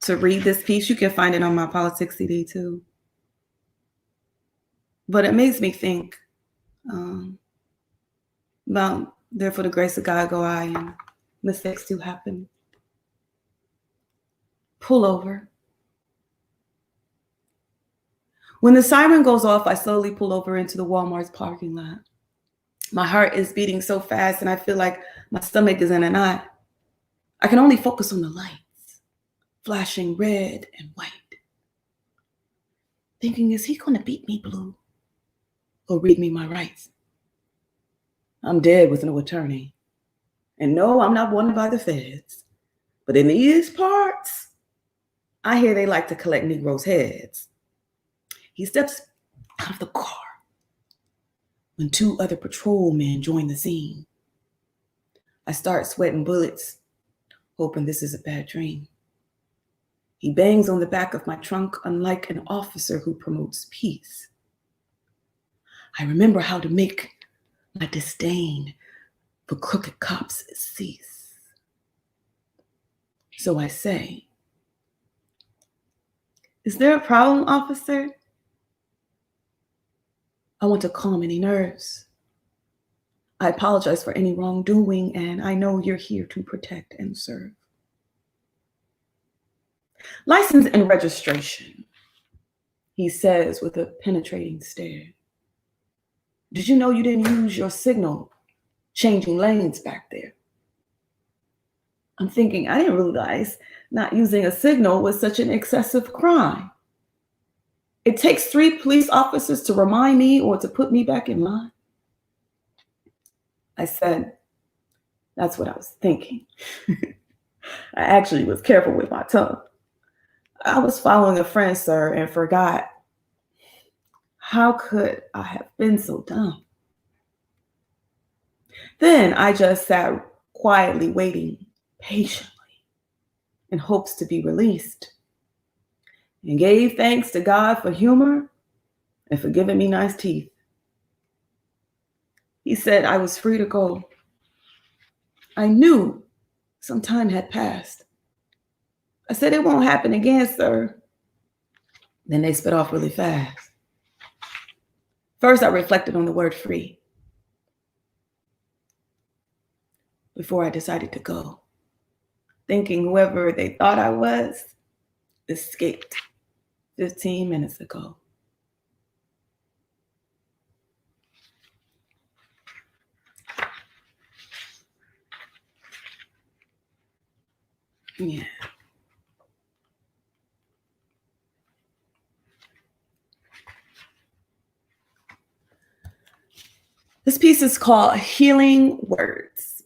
to read this piece. You can find it on my politics CD too. But it makes me think about, therefore the grace of God go I, and mistakes do happen. Pull over. When the siren goes off, I slowly pull over into the Walmart's parking lot. My heart is beating so fast and I feel like my stomach is in a knot. I can only focus on the lights, flashing red and white. Thinking, is he going to beat me blue or read me my rights? I'm dead with no attorney. And no, I'm not wanted by the feds. But in these parts, I hear they like to collect Negroes' heads. He steps out of the car when two other patrolmen join the scene. I start sweating bullets, hoping this is a bad dream. He bangs on the back of my trunk, unlike an officer who promotes peace. I remember how to make my disdain for crooked cops cease. So I say, is there a problem, officer? I want to calm any nerves. I apologize for any wrongdoing, and I know you're here to protect and serve. License and registration, he says with a penetrating stare. Did you know you didn't use your signal changing lanes back there? I'm thinking, I didn't realize not using a signal was such an excessive crime. It takes 3 police officers to remind me or to put me back in line. I said, that's what I was thinking. I actually was careful with my tongue. I was following a friend, sir, and forgot. How could I have been so dumb? Then I just sat quietly waiting patiently in hopes to be released, and gave thanks to God for humor and for giving me nice teeth. He said I was free to go. I knew some time had passed. I said, it won't happen again, sir. Then they sped off really fast. First, I reflected on the word free before I decided to go, thinking whoever they thought I was escaped 15 minutes ago. Yeah. This piece is called Healing Words.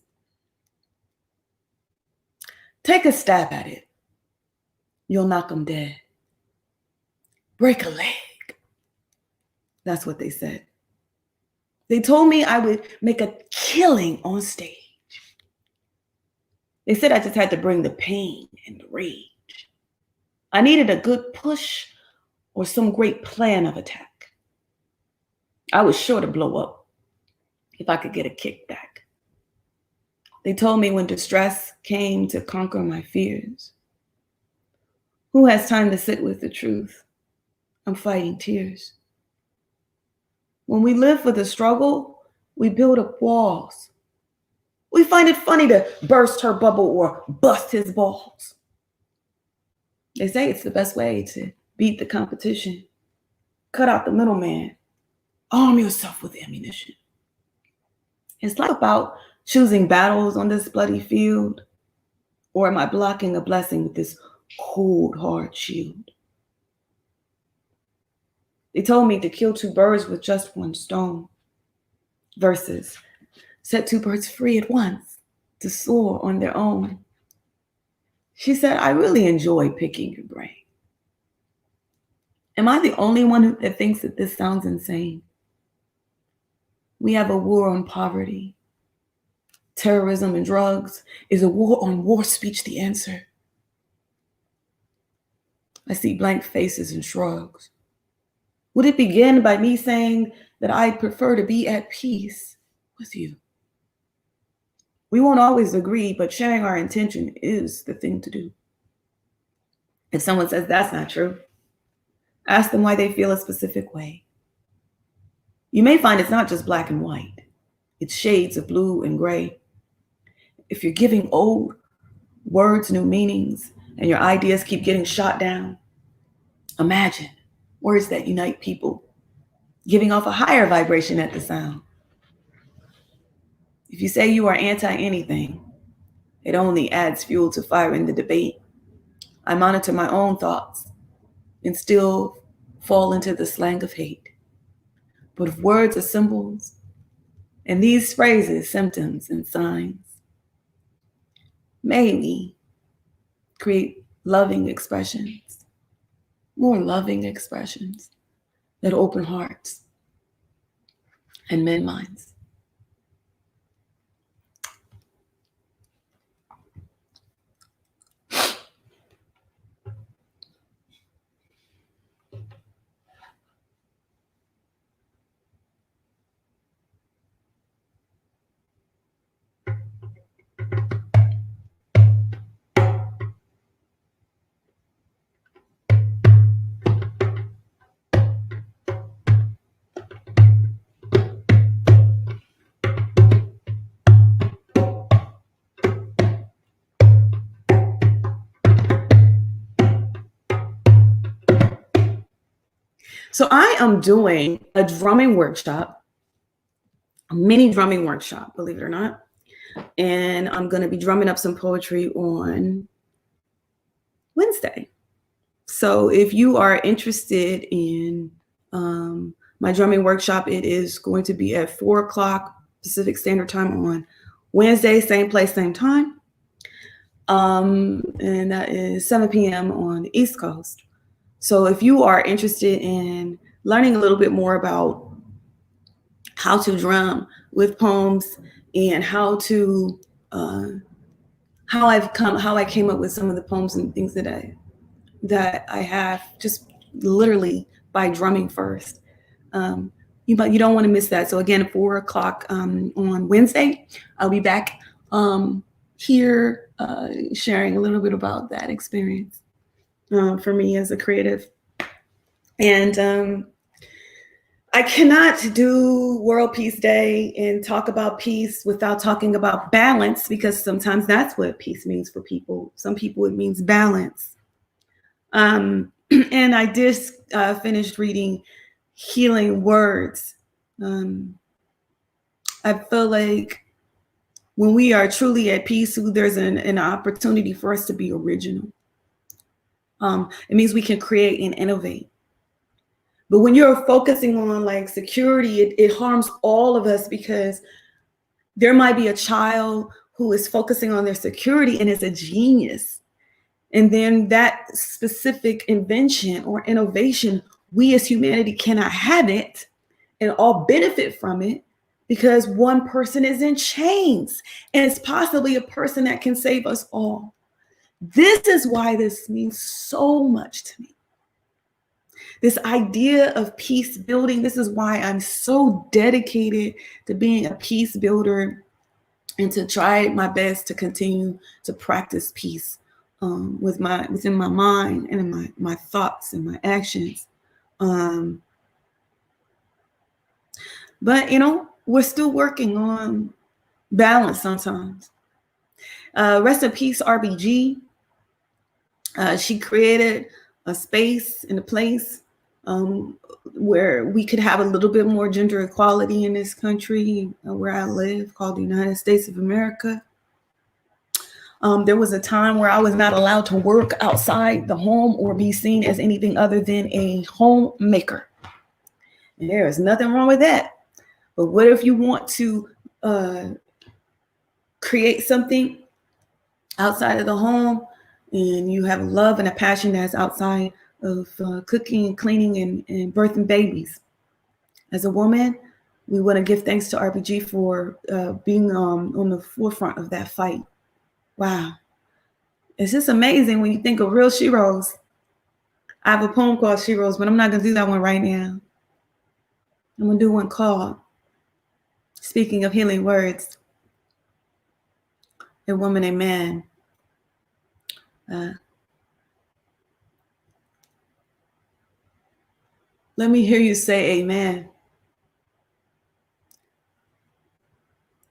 Take a stab at it. You'll knock them dead. Break a leg. That's what they said. They told me I would make a killing on stage. They said I just had to bring the pain and the rage. I needed a good push or some great plan of attack. I was sure to blow up if I could get a kickback. They told me when distress came to conquer my fears. Who has time to sit with the truth? I'm fighting tears. When we live for the struggle, we build up walls. We find it funny to burst her bubble or bust his balls. They say it's the best way to beat the competition. Cut out the middleman. Arm yourself with ammunition. It's like about choosing battles on this bloody field, or am I blocking a blessing with this cold, hard shield? They told me to kill 2 birds with just 1 stone, versus set 2 birds free at once to soar on their own. She said, I really enjoy picking your brain. Am I the only one that thinks that this sounds insane? We have a war on poverty. Terrorism and drugs. Is a war on war speech the answer? I see blank faces and shrugs. Would it begin by me saying that I'd prefer to be at peace with you? We won't always agree, but sharing our intention is the thing to do. If someone says that's not true, ask them why they feel a specific way. You may find it's not just black and white. It's shades of blue and gray. If you're giving old words new meanings and your ideas keep getting shot down, imagine words that unite people, giving off a higher vibration at the sound. If you say you are anti-anything, it only adds fuel to fire in the debate. I monitor my own thoughts and still fall into the slang of hate. But if words are symbols, and these phrases, symptoms and signs, may we create loving expressions, more loving expressions that open hearts and mend minds. So I am doing a drumming workshop, a mini drumming workshop, believe it or not. And I'm going to be drumming up some poetry on Wednesday. So if you are interested in my drumming workshop, it is going to be at 4 o'clock Pacific Standard Time on Wednesday, same place, same time. And that is 7 p.m. on the East Coast. So if you are interested in learning a little bit more about how to drum with poems and how I came up with some of the poems and things that I have just literally by drumming first. You don't want to miss that. So again, 4 o'clock on Wednesday, I'll be back here sharing a little bit about that experience for me as a creative. And I cannot do World Peace Day and talk about peace without talking about balance, because sometimes that's what peace means for people. Some people, it means balance. And I just finished reading Healing Words. I feel like when we are truly at peace, there's an opportunity for us to be original. It means we can create and innovate. But when you're focusing on like security, it harms all of us, because there might be a child who is focusing on their security and is a genius. And then that specific invention or innovation, we as humanity cannot have it and all benefit from it, because one person is in chains and it's possibly a person that can save us all. This is why this means so much to me. This idea of peace building, this is why I'm so dedicated to being a peace builder and to try my best to continue to practice peace within my mind and in my thoughts and my actions. But, we're still working on balance sometimes. Rest in peace, RBG. She created a space and a place where we could have a little bit more gender equality in this country where I live, called the United States of America. There was a time where I was not allowed to work outside the home or be seen as anything other than a homemaker. And there is nothing wrong with that. But what if you want to create something outside of the home, and you have love and a passion that's outside of cooking and cleaning and birthing babies? As a woman, We want to give thanks to RBG for being on the forefront of that fight. Wow. It's just amazing when you think of real sheroes. I have a poem called Sheroes, but I'm not going to do that one right now. I'm going to do one called Speaking of Healing Words. A woman, a man. Let me hear you say amen.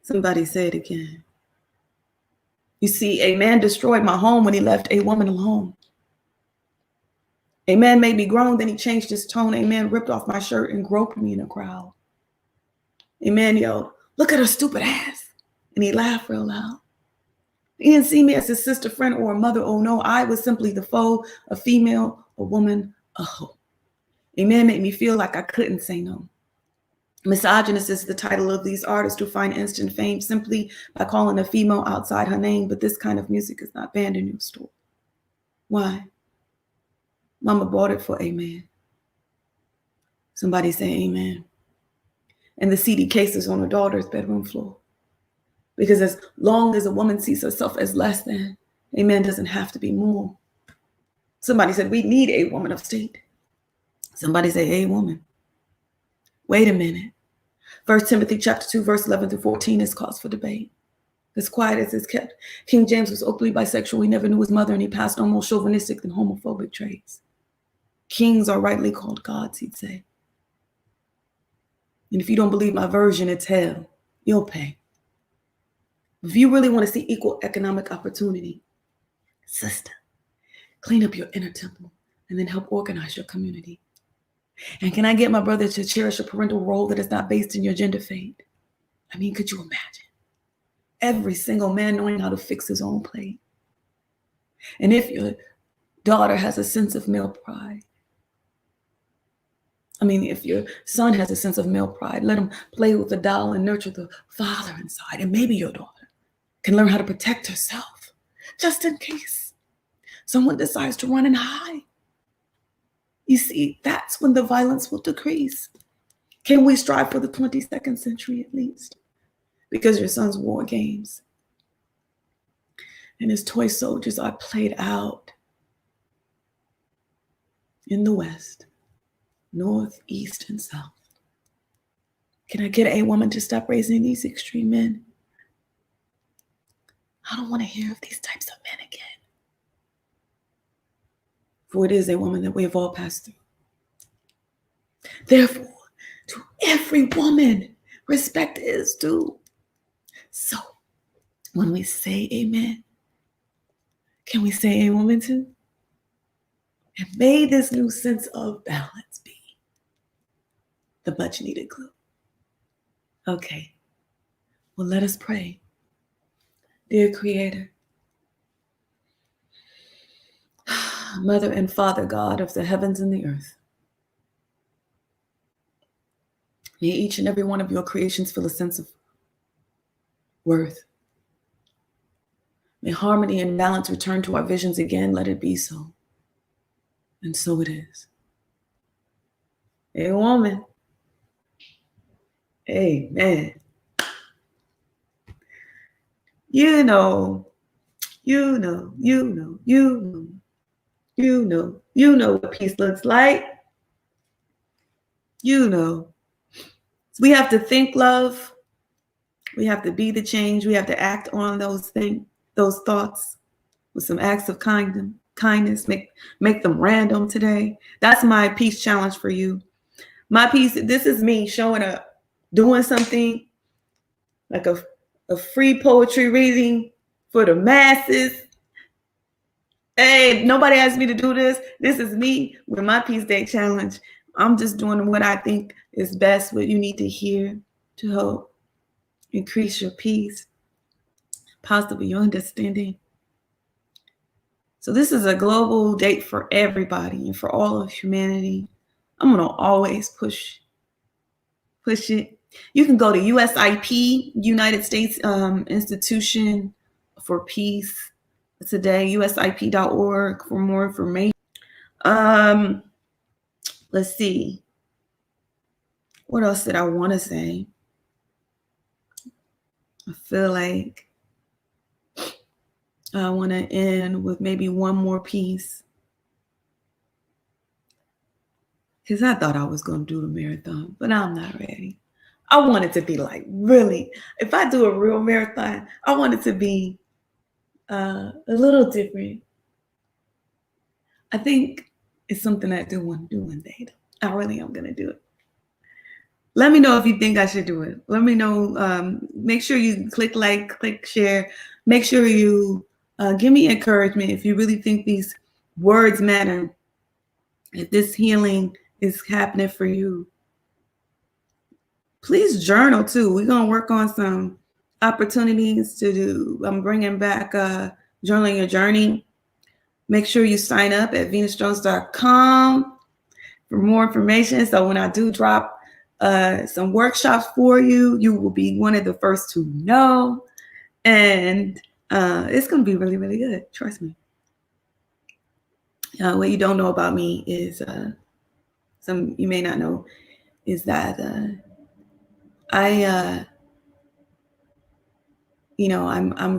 Somebody say it again. You see, a man destroyed my home when he left a woman alone. A man made me groan, then he changed his tone. A man ripped off my shirt and groped me in a crowd. A man yelled, "Look at her stupid ass." And he laughed real loud. He didn't see me as his sister, friend, or a mother. Oh no, I was simply the foe, a female, a woman, a hoe. A man made me feel like I couldn't say no. Misogynist is the title of these artists who find instant fame simply by calling a female outside her name, but this kind of music is not banned in your store. Why? Mama bought it for a man. Somebody say amen. And the CD case is on her daughter's bedroom floor. Because as long as a woman sees herself as less than, a man doesn't have to be more. Somebody said, we need a woman of state. Somebody say, a woman. Wait a minute. 1 Timothy chapter 2, verse 11 through 14 is cause for debate. As quiet as it's kept. King James was openly bisexual. He never knew his mother, and he passed on more chauvinistic than homophobic traits. Kings are rightly called gods, he'd say. And if you don't believe my version, it's hell. You'll pay. If you really want to see equal economic opportunity, sister, clean up your inner temple and then help organize your community. And can I get my brother to cherish a parental role that is not based in your gender fate? I mean, could you imagine? Every single man knowing how to fix his own plate. And if your daughter has a sense of male pride, if your son has a sense of male pride, let him play with the doll and nurture the father inside. And maybe your daughter can learn how to protect herself, just in case someone decides to run and hide. You see, that's when the violence will decrease. Can we strive for the 22nd century at least? Because your son's war games and his toy soldiers are played out in the West, North, East, and South. Can I get a woman to stop raising these extreme men? I don't want to hear of these types of men again. For it is a woman that we have all passed through. Therefore, to every woman, respect is due. So, when we say amen, can we say a woman too? And may this new sense of balance be the much needed glue. Okay, well, let us pray. Dear Creator, Mother and Father God of the heavens and the earth, may each and every one of your creations feel a sense of worth. May harmony and balance return to our visions again. Let it be so. And so it is. A woman. Amen. You know what peace looks like. You know. So we have to think love. We have to be the change. We have to act on those thoughts with some acts of kindness. Make them random today. That's my peace challenge for you. My peace, this is me showing up, doing something like a free poetry reading for the masses. Hey, nobody asked me to do this. This is me with my Peace Day challenge. I'm just doing what I think is best, what you need to hear to help increase your peace, possibly your understanding. So this is a global date for everybody and for all of humanity. I'm going to always push it. You can go to USIP, United States Institution for Peace today, usip.org for more information. Let's see. What else did I want to say? I feel like I want to end with maybe one more piece, because I thought I was going to do the marathon, but I'm not ready. I want it to be like really, if I do a real marathon, I want it to be a little different. I think it's something I do want to do one day. I really am going to do it. Let me know if you think I should do it. Let me know. Make sure you click like, click share. Make sure you give me encouragement if you really think these words matter. If this healing is happening for you, please journal too. We're going to work on some opportunities to do. I'm bringing back journaling your journey. Make sure you sign up at venusjones.com for more information. So when I do drop some workshops for you, you will be one of the first to know. And it's going to be really, really good. Trust me. What you don't know about me is some you may not know is that I'm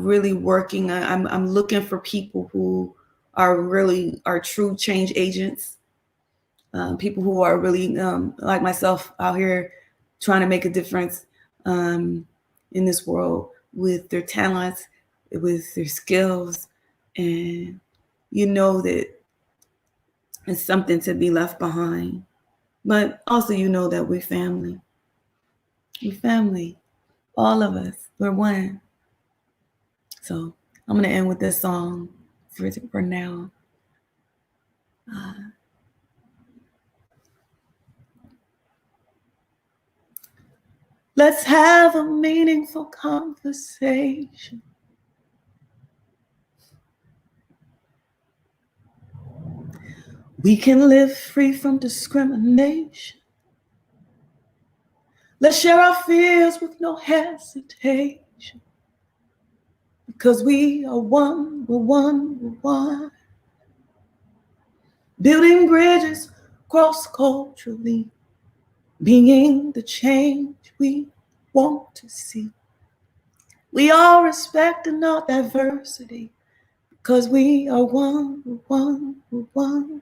really working. I'm looking for people who are true change agents. People who are really like myself out here trying to make a difference in this world with their talents, with their skills, and you know that it's something to be left behind. But also you know that we're family. We're family. All of us. We're one. So I'm going to end with this song for now. Let's have a meaningful conversation. We can live free from discrimination. Let's share our fears with no hesitation. Because we are one, we're one, we're one. Building bridges cross-culturally. Being the change we want to see. We all respect and our diversity. Because we are one, we're one, we're one.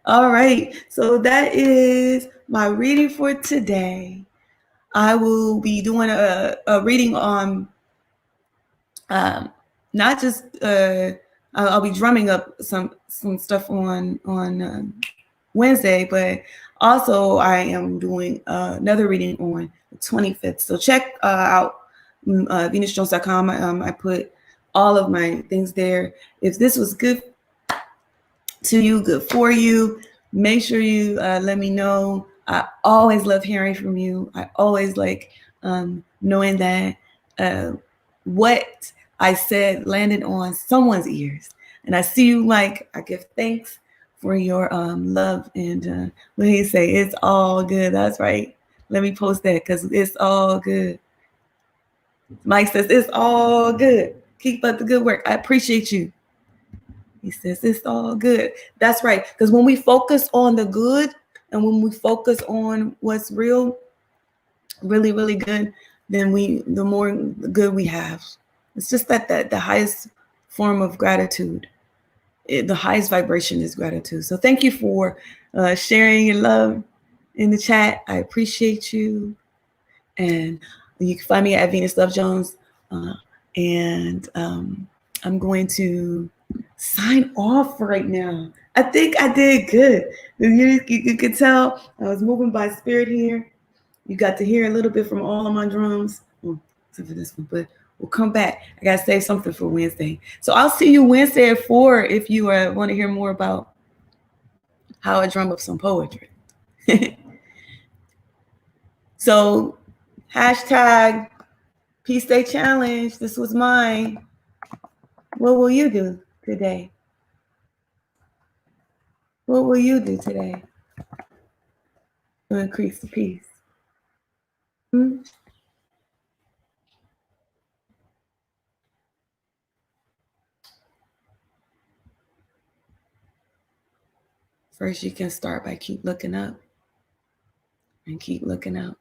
All right, so that is my reading for today. I will be doing a reading on not just I'll be drumming up some stuff on Wednesday, but also I am doing another reading on the 25th. So check out venusjones.com. I put all of my things there. If this was good to you, good for you, make sure you let me know. I always love hearing from you. I always like knowing that what I said landed on someone's ears. And I see you, Mike. I give thanks for your love. And what do you say? It's all good. That's right. Let me post that because it's all good. Mike says, it's all good. Keep up the good work. I appreciate you. He says, it's all good. That's right. Because when we focus on the good and when we focus on what's real, really, really good, then the more good we have. It's just that the highest form of gratitude. The highest vibration is gratitude. So thank you for sharing your love in the chat. I appreciate you. And you can find me at Venus Love Jones. And I'm going to sign off right now. I think I did good. You could tell I was moving by spirit here. You got to hear a little bit from all of my drums. Except for this one, but we'll come back. I got to save something for Wednesday. So I'll see you Wednesday at 4 if you want to hear more about how I drum up some poetry. So hashtag Peace Day Challenge. This was mine. What will you do today? What will you do today to increase the peace? First, you can start by keep looking up. and keep looking out.